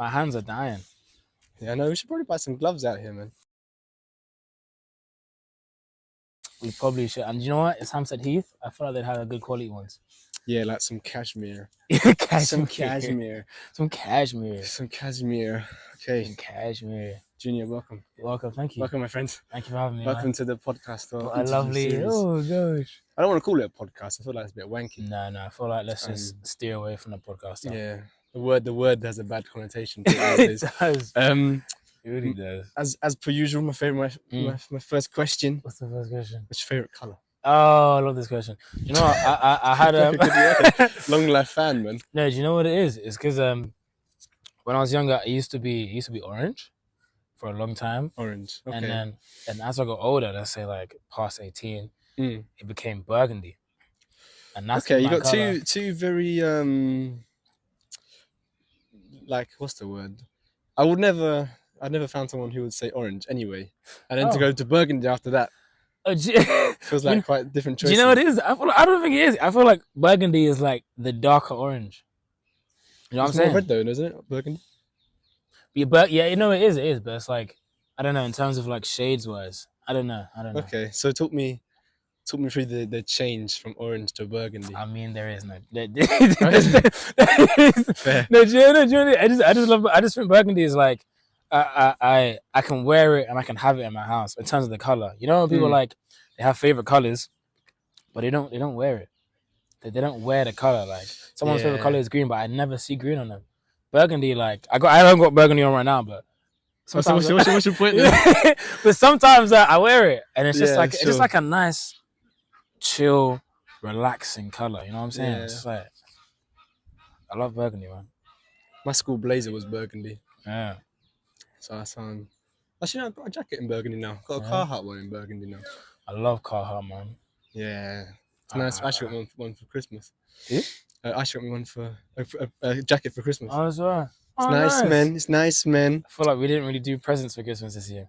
My hands are dying. Yeah, I know. We should probably buy some gloves out here, man. We probably should. And you know what? It's Hampstead Heath. I feel like they'd have good quality ones. Yeah, like some cashmere. Cashmere. Some cashmere. Some cashmere. Some cashmere. Okay. Some cashmere. Junior, welcome. Welcome. Thank you. Welcome, my friend. Thank you for having me. Welcome to the podcast. What a lovely. Series. Oh gosh. I don't want to call it a podcast. I feel like it's a bit wanky. No. I feel like let's just steer away from the podcast. Yeah. The word has a bad connotation. To it, it does. It really does. As per usual, my first question. What's the first question? What's your favorite color? Oh, I love this question. You know what? I had a long life fan, man. No, do you know what it is? It's because when I was younger, it used to be orange for a long time. Orange. Okay. And as I got older, let's say like past 18, it became burgundy. And that's okay. You got color. two very like, what's the word? I'd never found someone who would say orange anyway, and then to go to burgundy after that. Feels like quite different choices. Do you know what it is? I don't think it is. I feel like burgundy is like the darker orange. You know what I'm saying? More red though, isn't it? Burgundy. Yeah, you know it is, but it's like I don't know in terms of like shades wise. I don't know. Okay, so talk me through the change from orange to burgundy. I mean, there is no. Fair. No, do you know? I just think burgundy is like, I can wear it and I can have it in my house in terms of the color. You know, when people like they have favorite colors, but they don't wear it. They don't wear the color. Like someone's favorite color is green, but I never see green on them. Burgundy, like I haven't got burgundy on right now, but. What's your point then? But sometimes I wear it, and it's just like it's just like a nice, chill, relaxing color. You know what I'm saying? Yeah. It's just like I love burgundy, man. My school blazer was burgundy. Yeah. So I found. Actually, I've got a jacket in burgundy now. Got a Carhartt one in burgundy now. I love Carhartt, man. Yeah. It's nice. I actually got one for Christmas. Yeah? I actually got me one for a jacket for Christmas. Oh, that's right. It's nice, man. It's nice, man. I feel like we didn't really do presents for Christmas this year.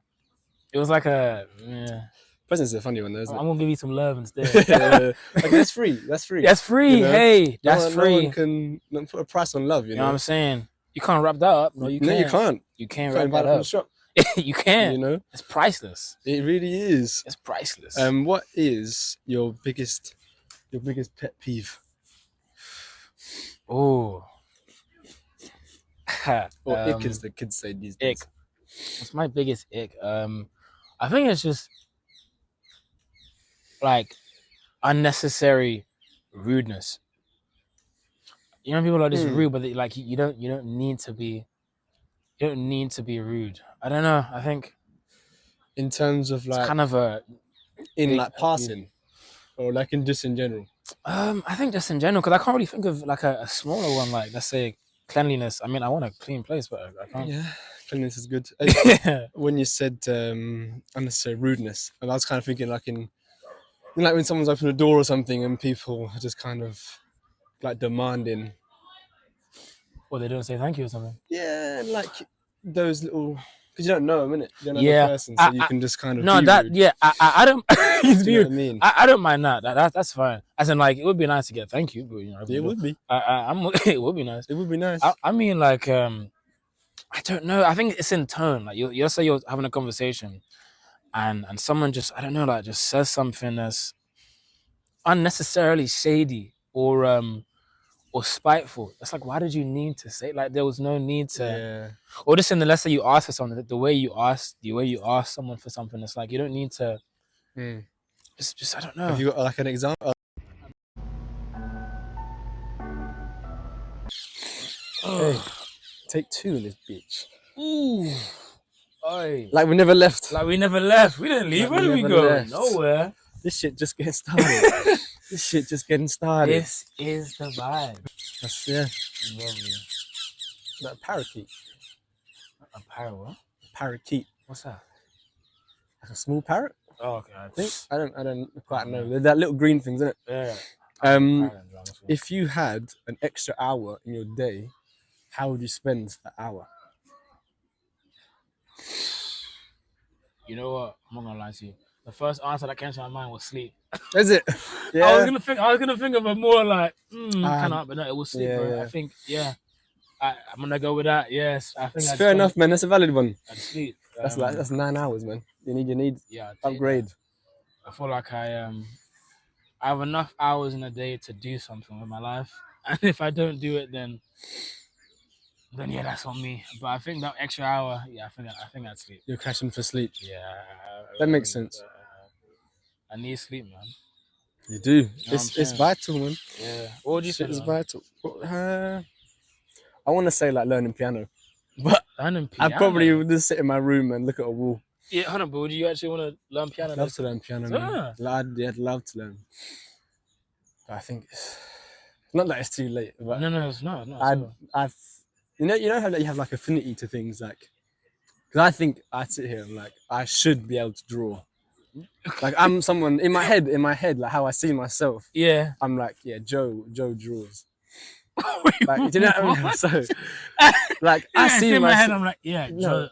It was like presents are a funny one, though, isn't it? I'm gonna give you some love instead. Like, that's free. That's free. That's free. You know? Hey, that's free. No one can put a price on love. You know what I'm saying? You can't wrap that up. No, you can't. No, you can't. You can't wrap that up. Shop. You can't. You know, it's priceless. It really is. It's priceless. What is your biggest pet peeve? Oh. Or ick, as the kids say these days. Ick. What's my biggest ick? I think it's just like unnecessary rudeness. You know, people are just rude, but like you don't need to be. You don't need to be rude. I don't know. I think in terms of like it's kind of like passing, or like in general. I think just in general, because I can't really think of like a smaller one. Like let's say cleanliness. I mean, I want a clean place, but I can't. Yeah, cleanliness is good. When you said unnecessary rudeness, and I was kind of thinking like like when someone's opened a door or something, and people are just kind of like demanding. Or they don't say thank you or something. Yeah, like those little, because you don't know them, innit? You don't know the person, so you can just kind of. No, that rude. Yeah, I don't. You know what I mean? I don't mind that. That's fine. As in, like, it would be nice to get thank you, but you know, it would be. It would be nice. It would be nice. I mean, like, I don't know. I think it's in tone. Like, you'll say you're having a conversation, and someone just, I don't know, like, just says something that's unnecessarily shady or spiteful. It's like, why did you need to say? Like, there was no need to. Yeah. Or just in the let's say you ask for something, the way you ask someone for something, it's like you don't need to. Just I don't know. Have you got like an example? Hey, take two in this bitch. Ooh. Oi. Like we never left. We didn't leave. Where did we go? Left. Nowhere. This shit just getting started. This is the vibe. That's, yeah. Lovely. That parakeet. A parrot what? Parakeet. What's that? Like a small parrot? Oh, okay. I think. I don't quite know. They're that little green things, isn't it? Yeah. If you had an extra hour in your day, how would you spend that hour? You know what? I'm not gonna lie to you. The first answer that came to my mind was sleep. Is it? Yeah. I was gonna think of a more like kind of, but no, it was sleep. Yeah, bro. Yeah. I think I'm gonna go with that. Yes, I think It's I'd fair enough, man. That's a valid one. I'd sleep. That's 9 hours, man. You need Yeah, I'd take upgrade. that. I feel like I have enough hours in a day to do something with my life, and if I don't do it, then yeah, that's on me. But I think that extra hour, yeah, I think I'd sleep. You're crashing for sleep. Yeah, That makes sense. I need sleep, man. You do. You know what I'm It's saying? vital, man. Yeah. What would you say? Shit is though? vital. I want to say like learning piano, but Learning I piano. probably would just sit in my room and look at a wall. Yeah, hold on, but would you actually want to learn piano? I'd love to learn piano, man. I'd love to learn. But I think it's not that it's too late. But No, it's not. I've you know how you have like affinity to things, like, because I think I sit here and like I should be able to draw. Like I'm someone in my head, like how I see myself. Yeah. I'm like, yeah, Joe draws. Like, do you know what I mean? So, like, Yeah, I see in my head. myself. I'm like, yeah, No.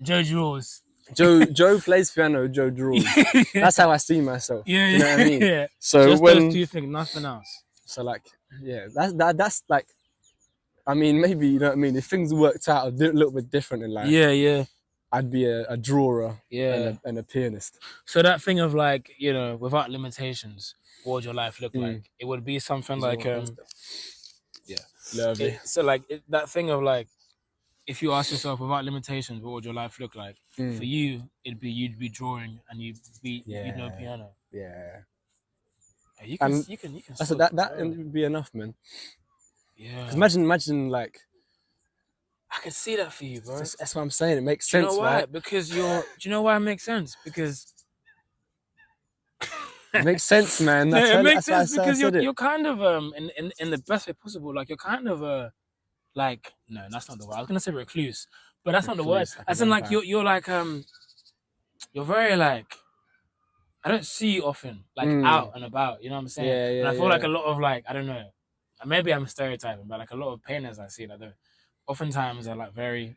Joe draws. Joe plays piano. Joe draws. That's how I see myself. Yeah, you know what I mean? Yeah. So just when those two things, nothing else. so like yeah, that's like, I mean, maybe, you know what I mean. If things worked out a little bit different in life, Yeah. I'd be a drawer Yeah. and a pianist. So that thing of like, you know, without limitations, what would your life look like? It would be something like so like that thing of like, if you ask yourself without limitations, what would your life look like? For you, you'd be drawing and you'd know piano. Yeah. You can. That's that would be enough, man. Yeah. 'Cause imagine like. I can see that for you, bro. That's what I'm saying. It makes Do sense, you know why? right? Because do you know why it makes sense? Because it makes sense, man. it makes sense because you're kind of in the best way possible. Like you're kind of like, no, that's not the word. I was gonna say recluse, but that's not the word. As in like you're like you're very like, I don't see you often like out and about. You know what I'm saying? Yeah. And I feel like a lot of like, I don't know, maybe I'm stereotyping, but like a lot of painters I see that oftentimes are like very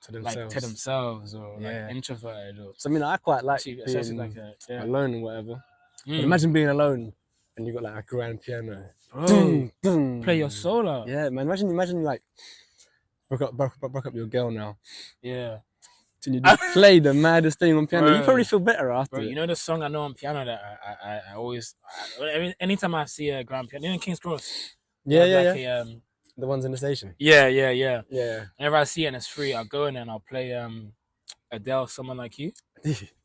to themselves or like introverted or. So I mean, I quite like being like alone and whatever. But imagine being alone and you got like a grand piano. Bro, play your solo. Yeah, man. Imagine like broke up your girl now. Yeah. And you just play the maddest thing on piano. Bro, you probably feel better after. Bro, you know the song I know on piano that I always, anytime I see a grand piano, you know King's Cross. Yeah. The ones in the station. Yeah. Whenever I see it and it's free, I'll go in there and I'll play Adele, Someone Like You.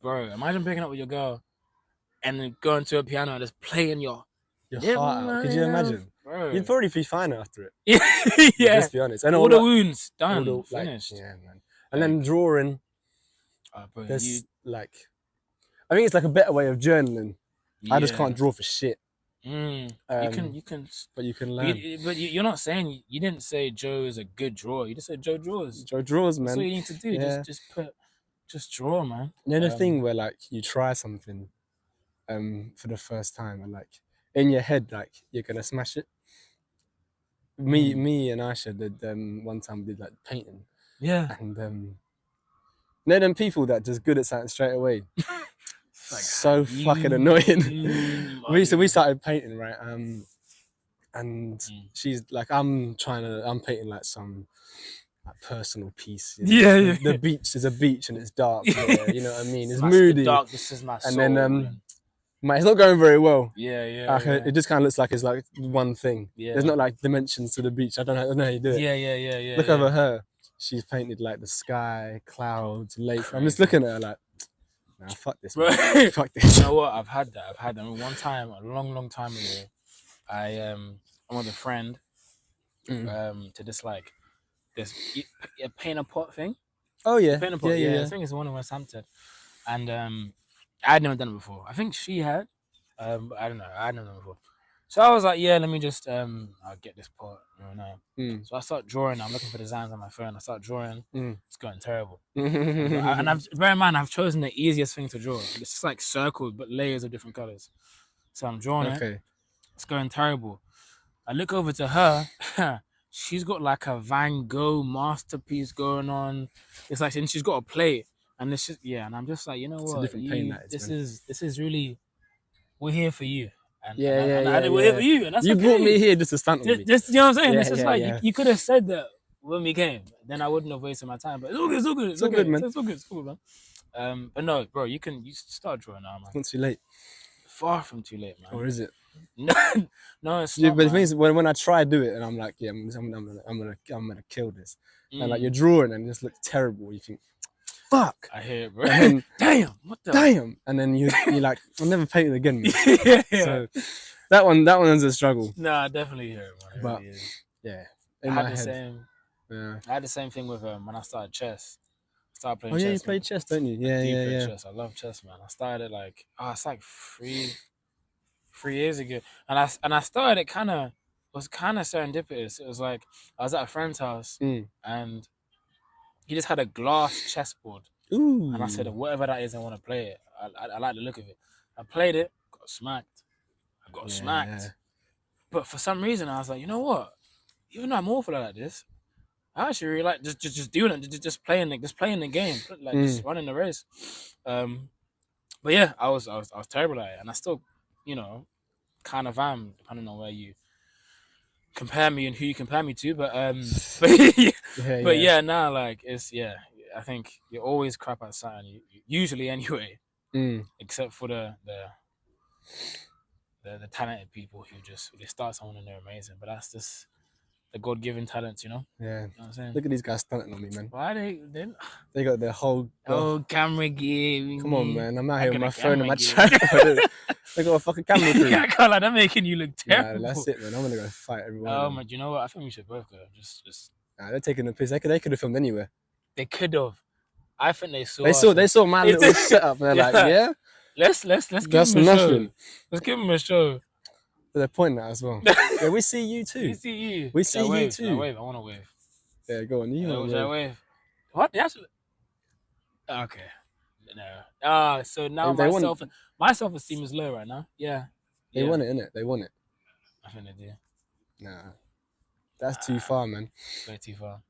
Bro, imagine picking up with your girl and then going to a piano and just playing your heart out. Could you imagine? Bro. You'd probably be fine after it. Yeah. Let's be honest. And all the wounds done, finished. Yeah, man. And then drawing. Bro, like, I think it's like a better way of journaling. Yeah. I just can't draw for shit. You can, but you can learn. But you're not saying, you didn't say Joe is a good drawer. You just said Joe draws. Joe draws, man. That's what you need to do. Yeah. Just draw, man. You know the thing where like you try something, for the first time and like in your head like you're gonna smash it. Me and Aisha did one time we did like painting. Yeah. And you know them people that just good at something straight away. Like, so fucking annoying. We started painting, right? And she's like, I'm painting like some like personal piece. You know? Yeah. The beach is a beach and it's dark. Yeah, you know what I mean? It's moody. This is my soul. And then it's not going very well. Yeah. It just kind of looks like it's like one thing. Yeah. There's not like dimensions to the beach. I don't know how you do it. Yeah. Look over her. She's painted like the sky, clouds, lake. Crazy. I'm just looking at her like, nah, fuck this, bro. Fuck this. You know what? I've had that. I mean, one time, a long time ago, I with a friend to this like this paint a pot thing. Oh yeah, paint a pot. Yeah. I think it's the one in West Hampton, and I had never done it before. I think she had, but I don't know. I had never done it before. So I was like, yeah, let me just I'll get this pot. So I start drawing. I'm looking for designs on my phone. I start drawing. It's going terrible. And bear in mind, I've chosen the easiest thing to draw. It's just like circles, but layers of different colors. So I'm drawing it. It's going terrible. I look over to her. She's got like a Van Gogh masterpiece going on. It's like, and she's got a plate, and it's just and I'm just like, you know what? A different pain that this is really, we're here for you. And, we're here for you, and that's you okay. brought me here just to stunt on me. Just you know what I'm saying? Yeah, it's just you could have said that when we came, then I wouldn't have wasted my time. But it's all good. It's all good. It's all good, man. It's all good. It's all good, man. But no, bro, you start drawing now, man. It's not too late, Far from too late, man. or is it? No, no, it's Yeah, not. but the Man. thing is, when I try to do it, and I'm like, yeah, I'm gonna kill this, and like you're drawing and it just looks terrible. You think, fuck. I hear it, bro. And Damn, what the? damn, and then you're like, I'll never paint it again, man. Yeah. So that one is a struggle. No, I definitely hear it, man. It But really is. yeah, I in had my the head. same. Yeah. I had the same thing with when I started chess. Started playing Oh chess. yeah, you play chess, don't you? Yeah, Deep yeah, in yeah. chess. I love chess, man. I started like it's like 3 years ago, and I started it was kind of serendipitous. It was like I was at a friend's house, and he just had a glass chessboard, Ooh. and I said, whatever that is, I want to play it. I like the look of it. I played it, got smacked. I got smacked, but for some reason I was like, you know what? Even though I'm awful like this, I actually really like just doing it, just playing the game, like just running the race. But yeah, I was terrible at it, and I still, kind of am, depending on where you compare me and who you compare me to. But now like I think you always crap at something. Usually anyway, except for the talented people who they start something and they're amazing. But that's just the God-given talents, you know. Yeah. You know what I'm saying? Look at these guys stunting on me, man. Why they got their whole camera gear. Come on, man. I'm out here with my phone and my camera tripod. They got a fucking camera crew. Yeah, I can't like that making you look terrible. Nah, that's it, man. I'm gonna go fight everyone. Oh man, do you know what? I think we should both go. Just. Nah, they're taking the piss. They could have filmed anywhere. They could have. I think they saw. They saw my little setup. They're like, yeah. Let's give them a show. Let's give them a show. They're pointing at as well. Yeah, we see you too. We see you. We see you too. I wave. I want to wave. Yeah, go on. You want to wave. What? That's okay. No. So now my self-esteem is low right now. Yeah. They want it, innit? They want it. I think they do. Nah. That's too far, man. Way too far.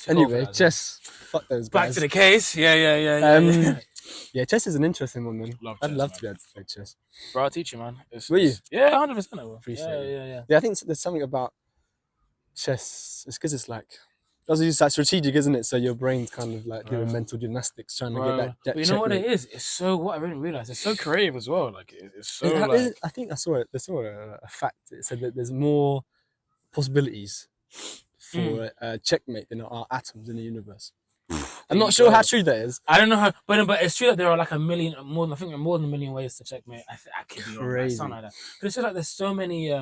Anyway, chess. Fuck those guys. Back to the case. Yeah. Yeah, chess is an interesting one, man. I'd love to be able to play chess. Bro, I'll teach you, man. Will you? Yeah, 100% I will. Appreciate it. Yeah. I think there's something about chess. It's because it's like, it's like strategic, isn't it? So your brain's kind of like doing mental gymnastics, trying to get that. But you know what it is? It's so what I didn't realize. It's so creative as well. Like it's so. I think I saw a fact. It said that there's more possibilities for checkmate than there are atoms in the universe. I'm not sure how true that is. I don't know how, but it's true that there are like more than a million ways to checkmate. I could be wrong, something like that. But it's just like there's so many.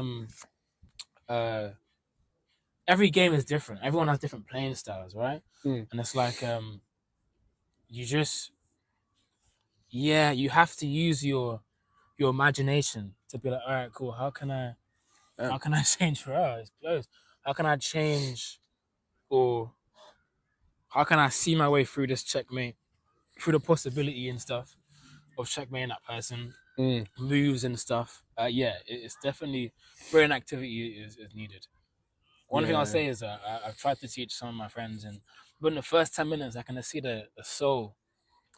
Every game is different. Everyone has different playing styles, right? And it's like you have to use your imagination to be like, all right, cool. How can I change for us? Close. How can I change, or how can I see my way through this checkmate, through the possibility and stuff of checkmating that person, moves and stuff. It's definitely brain activity is needed. One thing I'll say is I've tried to teach some of my friends, and in the first 10 minutes, I can see the soul.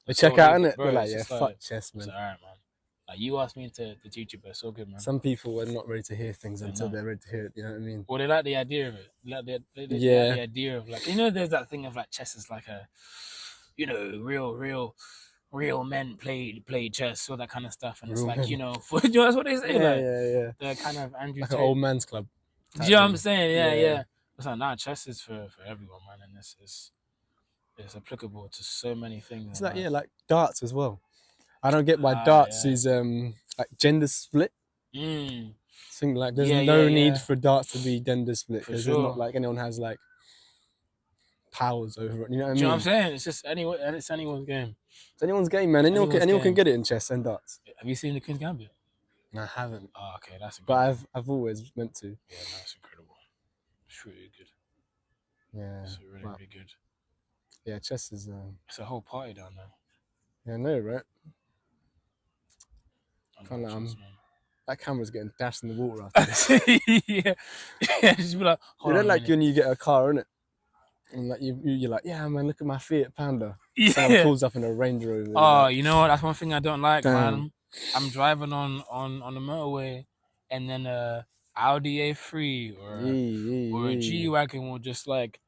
They check out, innit? They're like, fuck chess, man. All right, man. Like, you asked me to teach you, but it's so good, man. Some people are not ready to hear things until they're ready to hear it, you know what I mean? Well, they like the idea of it. They like the idea of, like, there's that thing of, like, chess is like a, real men play chess, all that kind of stuff. And it's like, that's what they say. Yeah. The kind of Andrew like an old man's club. Do you know what I'm saying? Yeah. It's like, nah, chess is for everyone, man. And it's applicable to so many things. It's like, like darts as well. I don't get why darts is like gender split. I think like there's no need for darts to be gender split because it's not like anyone has like powers over it. You know what I mean? Do you know what I'm saying? It's just it's anyone's game. It's anyone's game, man. Anyone can get it in chess and darts. Have you seen The Queen's Gambit? No, I haven't. Oh, okay, that's incredible. But I've always meant to. Yeah, that's incredible. It's really good. Yeah. It's really good. Yeah, chess is it's a whole party down there. Yeah, I know, right? That camera's getting dashed in the water after this. yeah. Just be like, hold on, like when you get a car, innit? And like you're like, yeah, man, look at my Fiat Panda. Yeah. Someone pulls up in a Range Rover. Oh, you know what? That's one thing I don't like, man. I'm driving on the motorway, and then Audi A3 or a G-Wagon will just like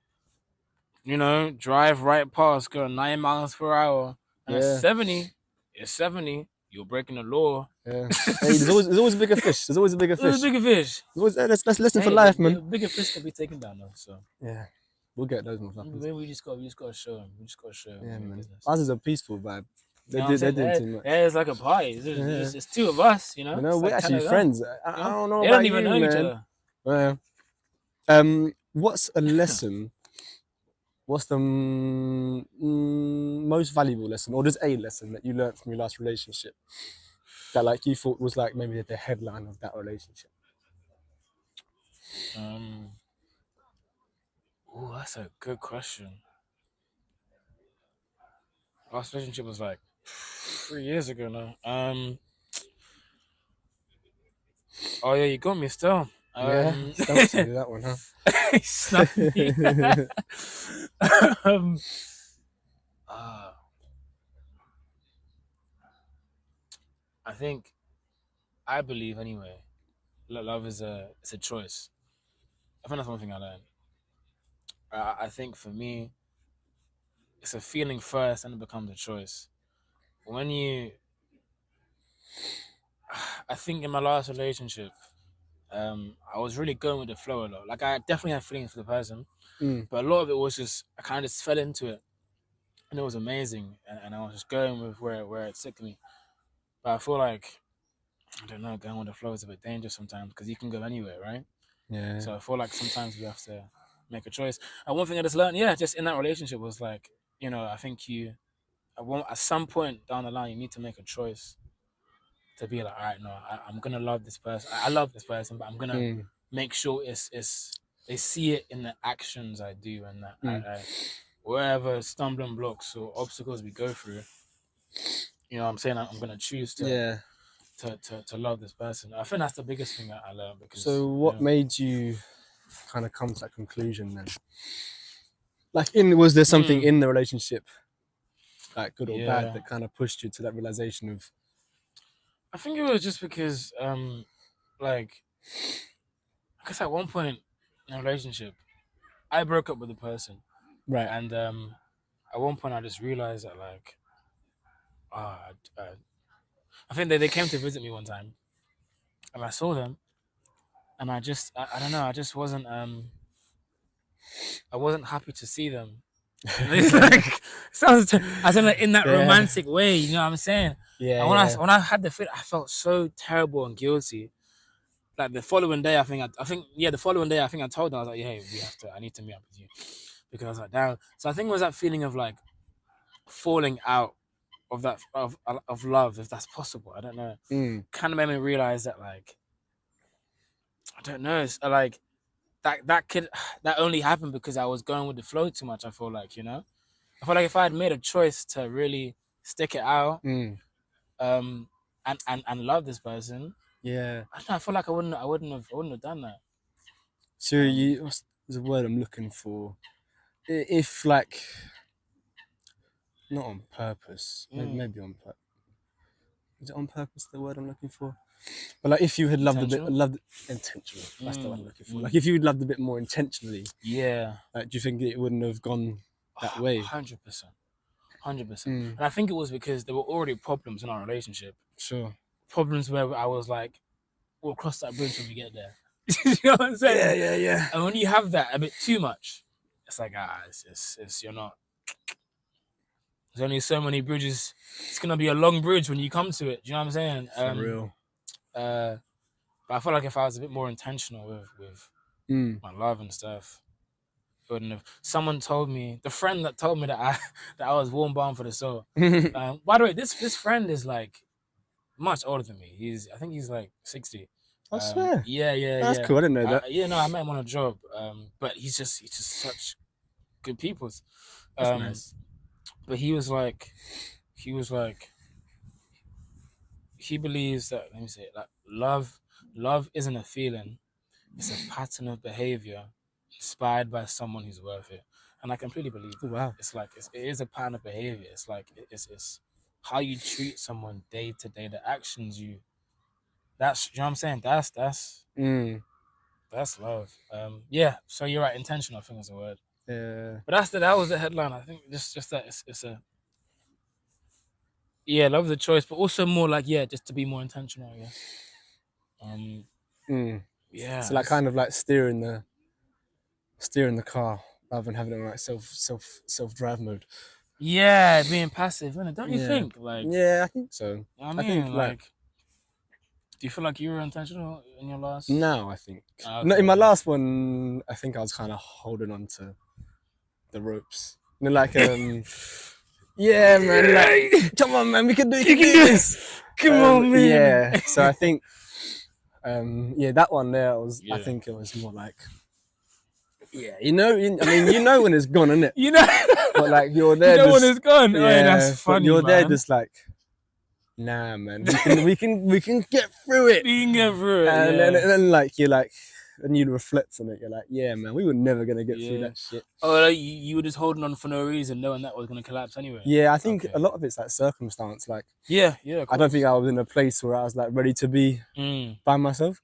drive right past, go 9 miles per hour, and at Yeah. 70, it's 70. You're breaking the law. Yeah. Hey, there's always a bigger fish. There's always a bigger There's fish. a bigger fish. That's lesson for Hey, life, the man. bigger fish can be taken down though. So Yeah. We'll get those motherfuckers. maybe we just gotta show them. We just gotta show them. Yeah, man. Business. Ours is a peaceful vibe. You know what I'm saying? They're doing too much. Yeah, it's like a party. It's two of us. You know, It's we're like 10 actually of them. friends. I don't know They about don't even you, know each man. other. What's a lesson? What's the most valuable lesson, or just a lesson that you learned from your last relationship that like you thought was like maybe the headline of that relationship? Oh, that's a good question. Last relationship was like 3 years ago now. Oh yeah, you got me still. Stumped you, that one, huh? He snapped me. I think, I believe anyway, love is it's a choice. I think that's one thing I learned. I think for me, it's a feeling first, and it becomes a choice. When you, I think in my last relationship, I was really going with the flow a lot. Like I definitely had feelings for the person, but a lot of it was just I kind of just fell into it, and it was amazing, and I was just going with where it took me. But I feel like I don't know, going with the flow is a bit dangerous sometimes because you can go anywhere, right? Yeah. So I feel like sometimes we have to make a choice. And one thing I just learned, just in that relationship was like, I think at some point down the line, you need to make a choice to be like, all right, no, I'm gonna love this person. I love this person, but I'm gonna make sure it's they see it in the actions I do, and that I wherever stumbling blocks or obstacles we go through, I'm saying I'm gonna choose to love this person. I think that's the biggest thing that I learned. Because so what made you kind of come to that conclusion then? Like, was there something in the relationship, like good or bad, that kind of pushed you to that realization of? I think it was just because, like, I guess at one point in a relationship, I broke up with the person, right? And at one point, I just realized that, like, I think they came to visit me one time, and I saw them, and I don't know, I just wasn't I wasn't happy to see them. It's like sounds I said like in that romantic way, you know what I'm saying? Yeah. And when I had the fit, I felt so terrible and guilty. Like the following day, the following day, I think I told them, I was like, hey, I need to meet up with you, because I was like, damn. So I think it was that feeling of like falling out of that of love, if that's possible. I don't know. Kind of made me realize that, like, I don't know. It's like that only happened because I was going with the flow too much. I feel like, I feel like if I had made a choice to really stick it out, and love this person, I don't know, I feel like I wouldn't have done that. So what's the word I'm looking for? If like, not on purpose, maybe on purpose. Is it on purpose the word I'm looking for? But like, if you had loved intentional, that's the word I'm looking for. Like, if you had loved a bit more intentionally, like, do you think it wouldn't have gone that way? 100%. And I think it was because there were already problems in our relationship. Sure. Problems where I was like, we'll cross that bridge when we get there. You know what I'm saying? Yeah. And when you have that a bit too much, it's like, it's you're not. There's only so many bridges. It's gonna be a long bridge when you come to it. Do you know what I'm saying? For real. But I feel like if I was a bit more intentional with my love and stuff, it wouldn't have. Someone told me, the friend that told me that I was warm bound for the soul. By the way, this friend is like much older than me. I think he's like 60. I swear. Yeah. That's cool. I didn't know that. I met him on a job. But he's just such good people. That's nice. But he believes that, let me say it, like love isn't a feeling, it's a pattern of behavior inspired by someone who's worth it. And I completely believe that. Wow. It's like it is a pattern of behavior. It's like it's how you treat someone day to day, the actions that's, you know what I'm saying? That's love. So you're right, intentional, I think is the word. But that was the headline. I think just that it's a love the choice, but also more like just to be more intentional. I guess. Yeah. So like kind of like steering the car rather than having it on like self drive mode. Yeah, being passive, isn't it? Don't you think? Like, yeah, I think so. I mean, think like, do you feel like you were intentional in your last? No, I think. Oh, No, okay, in my okay. last one, I think I was kind of holding on to the ropes. And then, like, yeah, man, like, come on, man, we can do this. Come on, man. Yeah, so I think, that one there was. I think it was more like, you know when it's gone, isn't it? You know, but like you're there. You know when it's gone. Yeah, oh, that's funny. You're man. there, just like, nah, man, we can get through it. We can get through it. And then like you're like. And you reflect on it, you're like, yeah, man, we were never gonna get through that shit. Oh, like you were just holding on for no reason, knowing that was gonna collapse anyway. Yeah, I think a lot of it's like circumstance. Like, yeah. I don't think I was in a place where I was like ready to be by myself.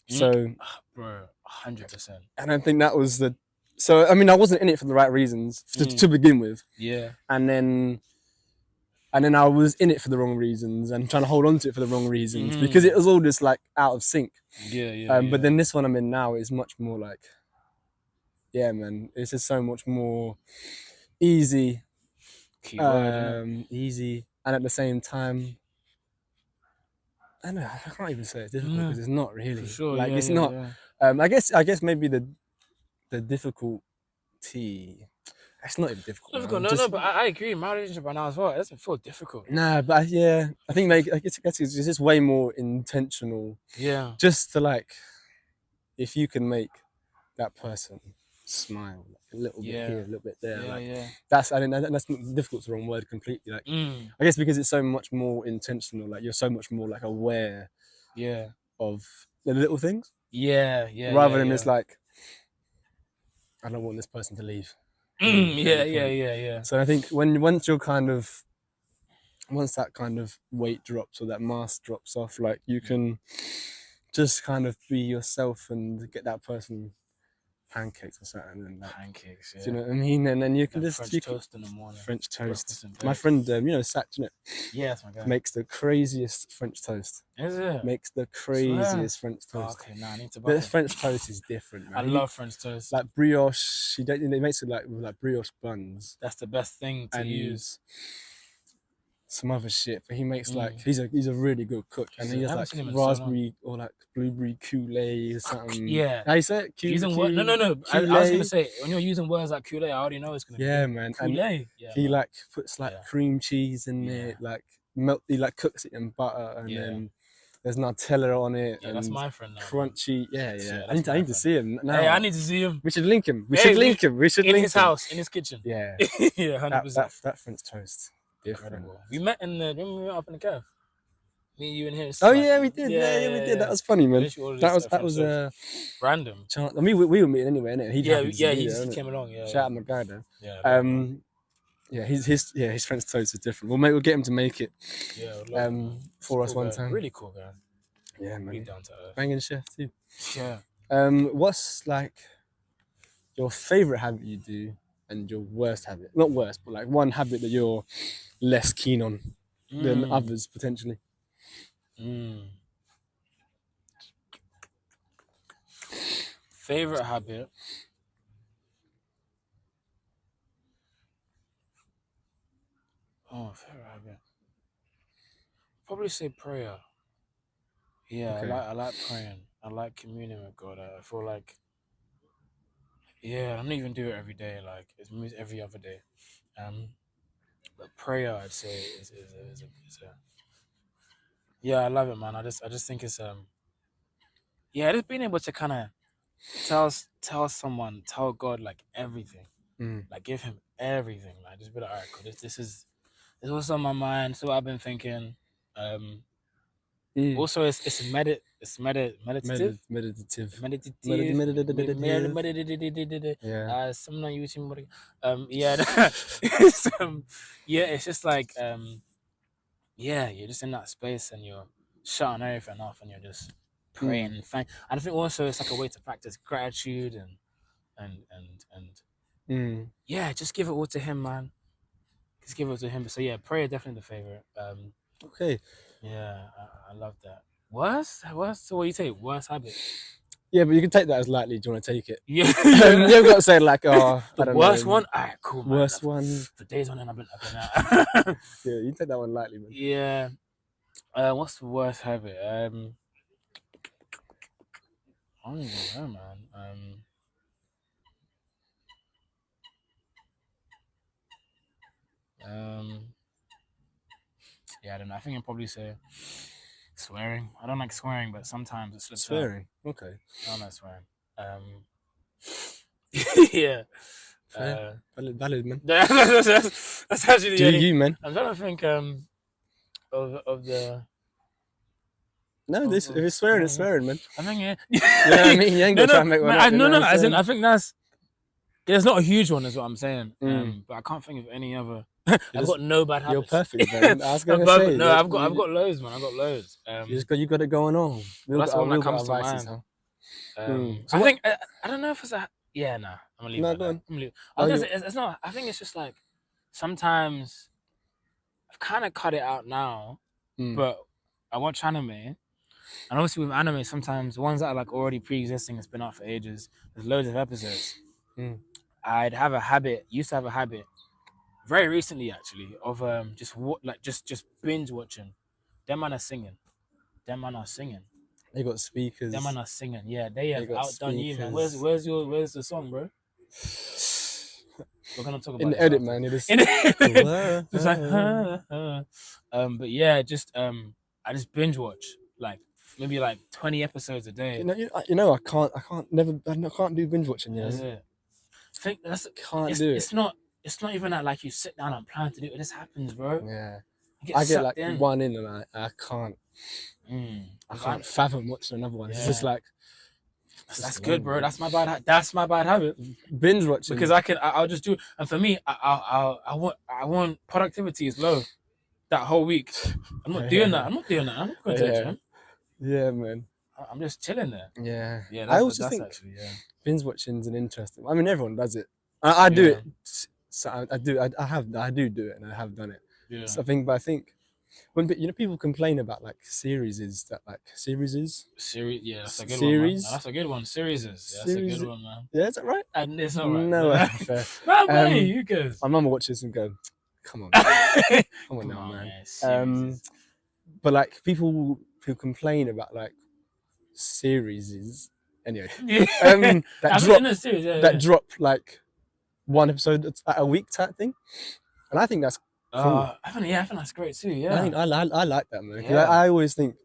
So, bro, 100%. And I think that was the. So I mean, I wasn't in it for the right reasons to begin with. Yeah. And then I was in it for the wrong reasons and trying to hold on to it for the wrong reasons because it was all just like out of sync. Yeah. But then this one I'm in now is much more like, yeah, man, it's just so much more easy. Easy, and at the same time, I don't know, I can't even say it's difficult because it's not really. For sure, like it's not. I guess maybe the difficulty. It's not even difficult. No, but I agree. My relationship right now as well, it doesn't feel difficult. Nah, but I think I guess it's just way more intentional. Yeah. Just to like, if you can make that person smile like, a little bit here, a little bit there. That's not difficult's the wrong word completely. Like, I guess because it's so much more intentional. Like you're so much more like aware. Of the little things. Rather than just like, I don't want this person to leave. Yeah. So I think once that kind of weight drops or that mask drops off, like you can just kind of be yourself and get that person pancakes or something. And like, pancakes, do you know what I mean? And then you can just French toast in the morning. French toast. My friend, Satch, innit? Yeah, that's my guy. Makes the craziest French toast. Is it? Makes the craziest French toast. Okay, I need to buy But French toast is different, man. I love French toast. Like brioche, he makes it with like brioche buns. That's the best thing to use. Some other shit, but he makes like he's a really good cook, and he has like raspberry or like blueberry Kool-Aid or something. Yeah, how you say it? No. I was gonna say when you're using words like Kool-Aid, I already know it's gonna be man. Kool-Aid. He like puts like cream cheese in it, like he like cooks it in butter, and then there's Nutella on it. Yeah, that's my friend now. Crunchy, yeah. I need to see him now. Hey, I need to see him. We should link him. We should link him in his house, in his kitchen. Yeah, 100%. That French toast. Incredible. We met remember we met up in the cave? Me, you, and him. Oh yeah, we did. Yeah, we did. That was funny, man. That was random. I mean, we were meeting anyway, innit? He just came along. Yeah. Shout out my guy though. Yeah. His French toast is different. We'll get him to make it. Yeah. For us one time. Really cool guy. Yeah, man. Really down to earth. Banging chef too. Yeah. What's like your favorite habit you do and your worst habit? Not worst, but like one habit that you're less keen on than others potentially. Favorite habit. Favorite habit. Probably say prayer. Yeah, okay. I like praying. I like communing with God. I feel like, I don't even do it every day. Like it's every other day. But prayer, I'd say, is a I love it, man. I just think it's just being able to kind of tell God like everything, like give him everything, like just be like, all right, cool. This is what's on my mind. So I've been thinking. Also, it's meditative. Yeah. Some on YouTube. It's just like you're just in that space and you're shutting everything off and you're just praying and thank. And I think also it's like a way to practice gratitude and yeah, just give it all to him, man. Just give it to him. So yeah, prayer definitely the favorite. Okay. Yeah, I love that. Worst? So what do you take? Worst habit? Yeah, but you can take that as lightly. Do you want to take it? Yeah. You've got to say like, oh, The I don't worst know. one? Alright, cool, man. Worst one. The days on end I've been out. Yeah, you take that one lightly, man. Yeah. What's the worst habit? I don't even know, man. Yeah, I don't know. I think I'd probably say swearing. I don't like swearing, but sometimes it slips out. Swearing. Okay. I don't like swearing. Yeah. Fair. Valid, man. That's actually Do you, man? I'm trying to think of the. No, if it's swearing, it's swearing, man. I think yeah. You know what I mean? You ain't got to try and make one up. No. As in, I think there's not a huge one, is what I'm saying. But I can't think of any other. I've got no bad habits. You're perfect, man. I was gonna say. No, I've got loads, man. I've got loads. You got it going on. That's one that comes to mind. So I think I don't know if it's a yeah. Nah, I'm gonna leave it. Go on. I'm gonna leave. I was gonna say, it's not. I think it's just like sometimes I've kind of cut it out now, but I watch anime, and obviously with anime, sometimes ones that are like already pre-existing, it's been out for ages. There's loads of episodes. Used to have a habit, very recently actually, of just binge watching. Them man are singing. They got speakers. Them man are singing. Yeah, they have outdone you, man. Where's the song, bro? We're gonna talk about in the edit, man. It is. It's like, but yeah, I just binge watch like maybe like 20 episodes a day. You know, I can't do binge watching. You know? That's it. I think can't do it. It's not even that like you sit down and plan to do it. It just happens, bro. Yeah. I get like one in and I can't. I can't fathom watching another one. Yeah. It's just like. That's good, bro. That's my bad habit. Binge watching because I'll just do. And for me, I want productivity is low. That whole week, I'm not doing that. I'm not going to the gym. Yeah, man. I'm just chilling there. Yeah. Yeah. I also think actually, binge watching is an interesting. I mean, everyone does it. I do it. So I do it, and I have done it. Yeah. So I think when people complain about like series. Yeah, that's a good one. That's a good one. Series. That's a good one, man. Yeah, is that right? And it's not right. No, fair. Man, you guys. My mum will watch this and go, "Come on, man. Come on now, man." But like people who complain about like series, anyway, that drop like one episode a week type thing, and I think that's cool. I think that's great too. Yeah, I like that, man. Yeah. I always think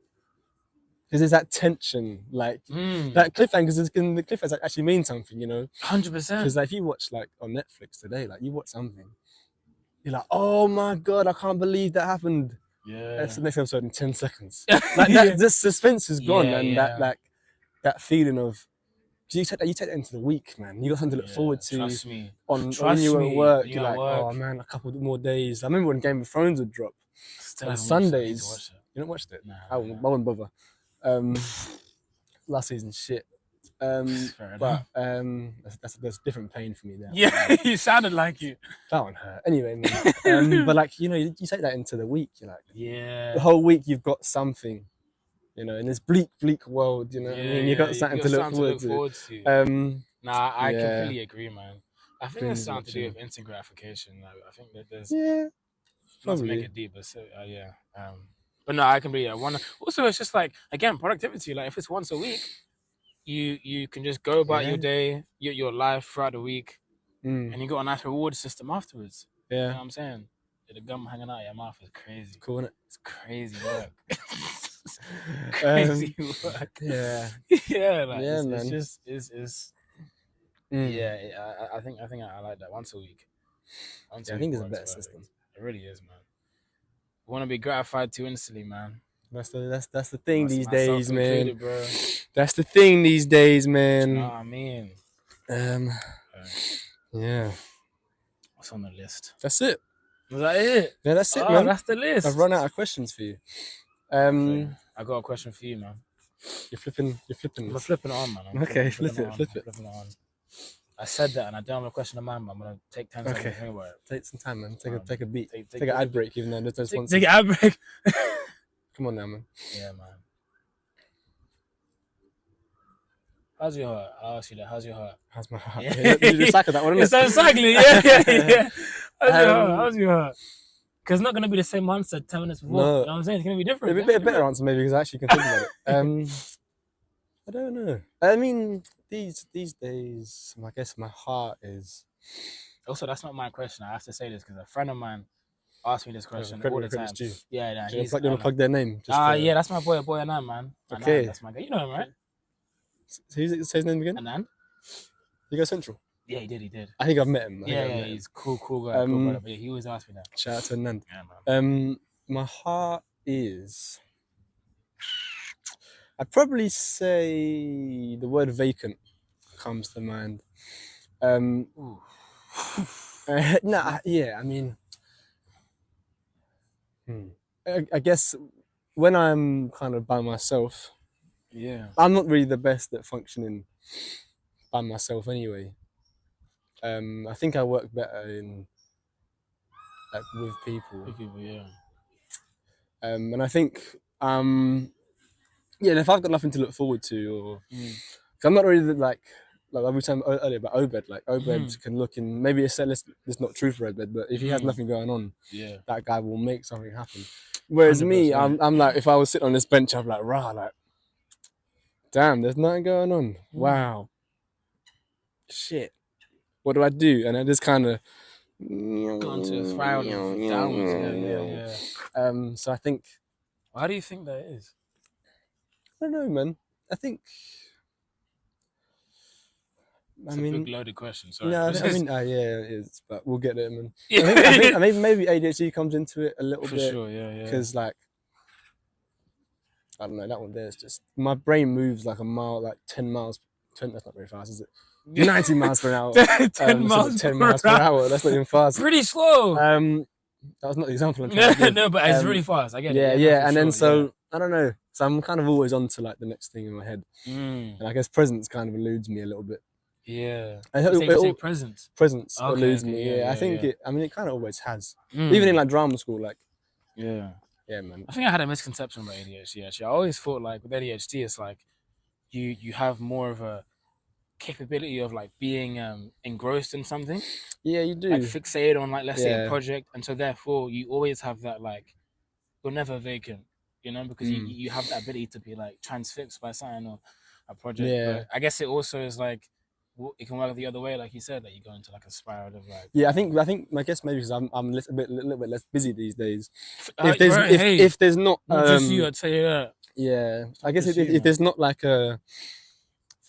because there's that tension, like that cliffhanger. Because the cliffhangers actually mean something, 100%. Because like if you watch like on Netflix today, like you watch something, you're like, oh my god, I can't believe that happened. Yeah, that's the next episode in 10 seconds. Like that, the suspense is gone, and that feeling of. You take that into the week, man. You got something to look forward to. Trust me. When you're at work, you're like, oh man, a couple more days. I remember when Game of Thrones would drop on Sundays. You don't watch it? Nah, I wouldn't bother. Last season, shit. But that's different pain for me there. Yeah, you sounded like you. That one hurt. Anyway, man. But like you take that into the week. You're like, yeah. The whole week you've got something. In this bleak world, I mean, you got something to look forward to. Nah, I completely agree, man. I think there's something to do with instant gratification. I think that there's not to make it deep, but but no, I completely. Also, it's just like again productivity. Like if it's once a week, you can just go about your day, your life throughout the week, and you got a nice reward system afterwards. Yeah, you know what I'm saying? The gum hanging out of your mouth is crazy. Cool, isn't it? It's crazy work. Crazy work. Yeah. Like man. It's I think I like that once a week. I think it's a better system. It really is, man. We want to be gratified too instantly, man. That's the thing these days, man. Bro. That's the thing these days, man. You know what I mean? Yeah. What's on the list? That's it. Was that it? Yeah, that's it, man. That's the list. I've run out of questions for you. I got a question for you, man. You're flipping. I'm flipping it on, man. Okay, flip it. Flipping it on. I said that, and I don't have a question in mind, but I'm gonna take 10 seconds to Okay. think about it. Take some time, man. Take a beat. Take Take an ad break, even though there's no sponsors. take an ad break. Come on now, man. Yeah, man. How's your heart? I'll ask you that. How's your heart? How's my heart? Yeah. Yeah, you recycle that one, It's isn't it? cycling. Yeah. How's your heart? Um, How's your heart? Because it's not gonna be the same answer 10 minutes before. No. You know what I'm saying? It's gonna be different. It'd be a better answer maybe because I actually can think about it. I don't know. I mean, these days, I guess my heart is. Also, that's not my question. I have to say this because a friend of mine asked me this question credit all where the time. credit's due. Yeah, Do you want to plug their name? Yeah, that's my boy Anan, man. Okay. Anan, that's my guy. You know him, right? So say his name again? Anan? You go Central? Yeah, he did. I think I've met him. He's cool guy, cool brother. But yeah, he always asks me that. Shout out to Anand. Yeah, man. My heart is. I'd probably say the word vacant comes to mind. Yeah, I mean, I guess when I'm kind of by myself, yeah, I'm not really the best at functioning by myself anyway. I think I work better in like with people. Yeah. And I think yeah, and if I've got nothing to look forward to, or cause I'm not really like we were saying earlier about Obed. Like Obed can look in. Maybe it's not true for Obed, but if he has nothing going on, yeah, that guy will make something happen. Whereas 100%. Me, I'm like, if I was sitting on this bench, I'm like, rah, like, damn, there's nothing going on. Wow, shit, what do I do? And I just kind of gone to a spiral downwards. Yeah. So I think. Why do you think that is? I don't know, man. I think. It's a big loaded question. Sorry. No, yeah, it is, but we'll get there, man. I think maybe ADHD comes into it a little bit. For sure, yeah. Because like, I don't know, that one there is just my brain moves like a mile, like 10 miles. That's not very fast, is it? 90 miles per hour. 10 miles per hour. That's not even fast. Pretty slow. That was not the example. No, but it's really fast. I get it. Yeah, and then I don't know. So I'm kind of always on to like the next thing in my head, and I guess presence kind of eludes me a little bit. Yeah. Say presence. Presence eludes me. Yeah, I think it. I mean, it kind of always has. Mm. Even in like drama school, like. Yeah. Yeah, man. I think I had a misconception about ADHD. Actually, I always thought like with ADHD, it's like you have more of a capability of like being engrossed in something. Yeah, you do. Like fixated on like let's say a project, and so therefore you always have that like you're never vacant, you know, because you have that ability to be like transfixed by something or a project. Yeah. But I guess it also is like it can work the other way, like you said, that you go into like a spiral of like. Yeah, I guess maybe because I'm a little bit less busy these days. If there's not just you, I'd say that. Yeah, I guess if there's not like a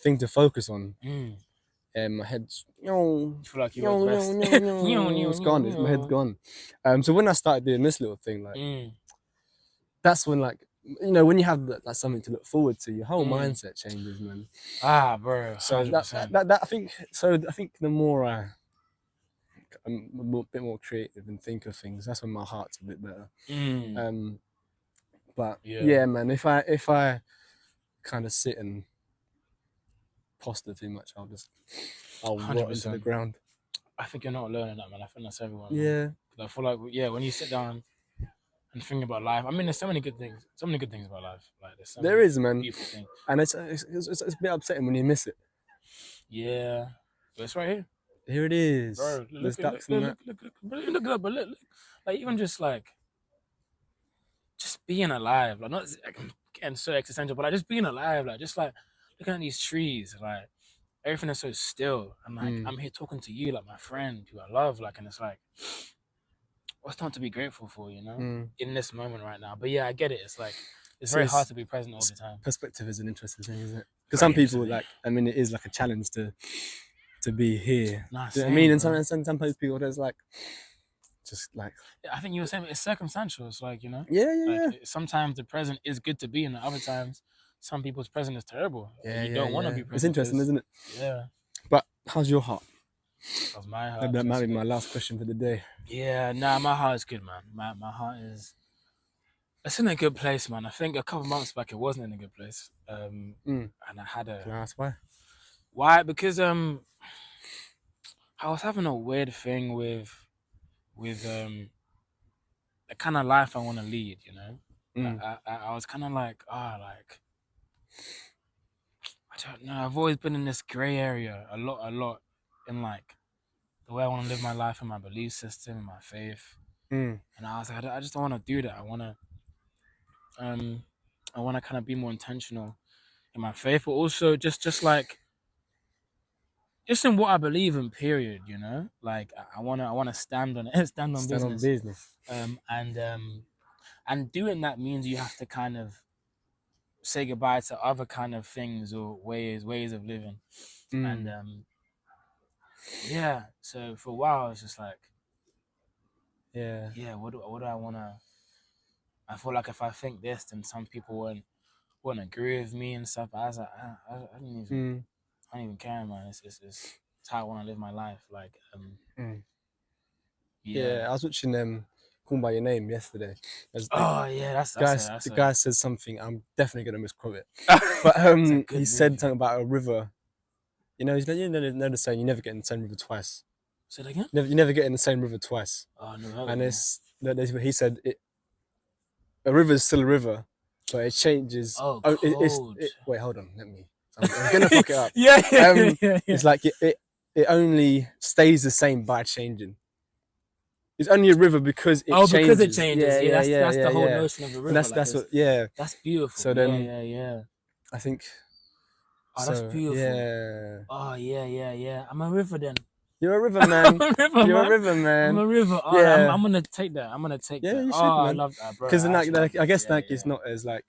thing to focus on, and my head's it's gone. My head's gone. So when I started doing this little thing, like that's when like. You know, when you have like something to look forward to, your whole mindset changes, man. Bro. So that I think the more I'm a bit more creative and think of things, that's when my heart's a bit better. But yeah, man, if I kind of sit and posture too much, I'll rot into the ground. I think you're not learning that, man. I think that's everyone. Yeah. Man. I feel like when you sit down and think about life. I mean, there's so many good things about life. Like there is, man. Beautiful things. And it's a bit upsetting when you miss it. Yeah, but it's right here. Here it is. Bro, look it up, but look, like even just being alive, like not getting so existential, but like just being alive, like just like looking at these trees, like everything is so still, and like I'm here talking to you, like my friend who I love, like, and it's like. What's not to be grateful for, you know, in this moment right now? But yeah, I get it. It's like it's very hard to be present all the time. Perspective is an interesting thing, isn't it? Because some people like, I mean, it is like a challenge to be here. Nah, do you know what I mean? And sometimes people there's like, just like. I think you were saying it's circumstantial. It's like, you know. Yeah. Sometimes the present is good to be, and other times, some people's present is terrible. Yeah, you don't want to be present. It's interesting, isn't it? Yeah. But how's your heart? How's my heart? That might be my last question for the day. Yeah, my heart is good, man. My heart is. It's in a good place, man. I think a couple months back it wasn't in a good place. And I had a. Can I ask why? Why? Because I was having a weird thing with the kind of life I want to lead. You know, Mm. I was kind of like, like I don't know. I've always been in this gray area a lot in like the way I want to live my life and my belief system and my faith. Mm. And I was like, I just don't want to do that. Um, I want to kind of be more intentional in my faith, but also just like just in what I believe in. Period. You know, like I wanna stand on it, stand on Stand on business. business. And doing that means you have to kind of say goodbye to other kind of things or ways of living. And Mm. yeah, so for a while it's just like, Yeah. yeah, what do I wanna? I feel like if I think this, then some people won't agree with me and stuff. But I was like, I Mm. don't even care, man. It's how I want to live my life. Like, Mm. yeah. Yeah, I was watching Call by Your Name yesterday. Oh yeah, The guy said something. I'm definitely gonna misquote it, but but it's a good he said movie. something about a river. You know, know the saying, you never get in the same river twice. Say it again. You never get in the same river twice. Oh no, And he said a river is still a river, but it changes. oh cold. Wait, hold on. I'm gonna fuck it up. yeah. It's like it only stays the same by changing. It's only a river because it changes. Because it changes. Yeah, That's the whole notion of the river. And that's what. Yeah. That's beautiful. So then, yeah. I think. Oh, that's beautiful. Yeah. Oh yeah. I'm a river then. You're a river man. You're man. a river man. I'm a river. Oh, Yeah. I'm gonna take that. Yeah, that. you should, I man. love that, bro. Because I guess it's not as like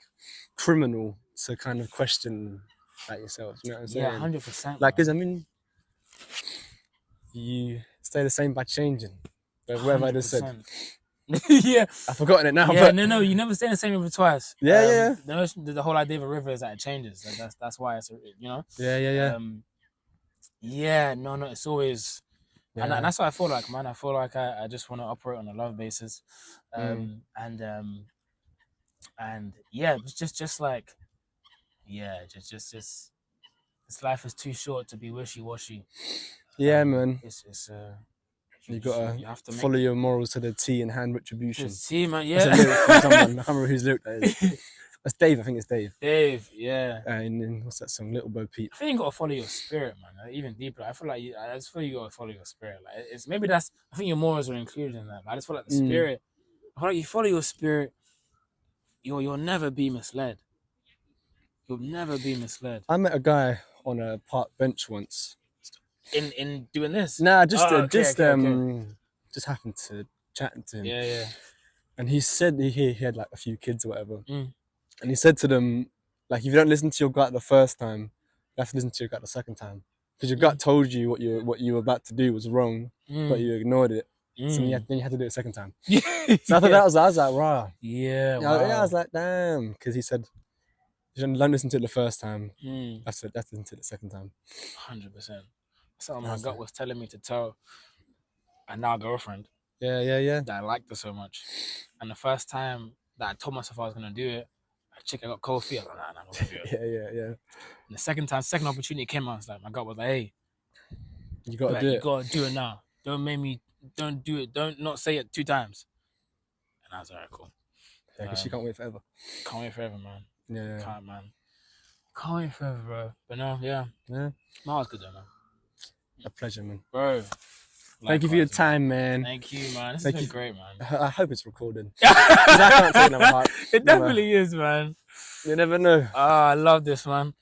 criminal to kind of question like yourself. You know what I'm saying? Yeah, 100%. Like, because I mean, you stay the same by changing. Whatever I just said. yeah, I've forgotten it now. Yeah, but no, you never stay in the same river twice. Yeah. The whole idea of a river is that it changes. Like that's why it's Yeah. Yeah, no, it's always. Yeah. And that's what I feel like, man. I feel like I just want to operate on a love basis, and yeah, just like, yeah, just this life is too short to be wishy washy. Yeah, man. It's you gotta have to follow your morals to the T and hand retribution. T, man, yeah. That's a lyric from someone. I can't remember whose lyric that is. That's Dave. I think it's Dave. Dave, yeah. And then what's that song? Little Bo Peep. I think you gotta follow your spirit, man. Like, even deeper. I feel like I just feel you gotta follow your spirit. Like it's maybe that's. I think your morals are included in that. But I just feel like the spirit. I feel like you follow your spirit. You'll never be misled. You'll never be misled. I met a guy on a park bench once. In doing this? Nah, just happened to chatting to him. Yeah. And he said he had like a few kids or whatever. And he said to them, like, if you don't listen to your gut the first time, you have to listen to your gut the second time. Because your gut told you what you were about to do was wrong, but you ignored it. So then you had to do it a second time. So after that, I was like, wow. Yeah, wow. I was like, damn. Because he said, you don't listen to it the first time. That's listen to it the second time. 100%. Something my gut was telling me to tell a now girlfriend. Yeah. That I liked her so much. And the first time that I told myself I was going to do it, I got cold feet. I was like, nah, I'm not going to do it. Yeah. And the second opportunity came out, I was like, my gut was like, hey, you got to do it. You got to do it now. Don't do it. Don't not say it 2 times. And I was like, all right, cool. Yeah, because she can't wait forever. Can't wait forever, man. Yeah. Can't, man. Can't wait forever, bro. But no, yeah. Yeah. No, it's good though, man. A pleasure, man. Bro. Thank you for your time, man. Thank you, man. This has been great, man. I hope it's recorded. I can't take another part. It definitely is, man. You never know. I love this, man.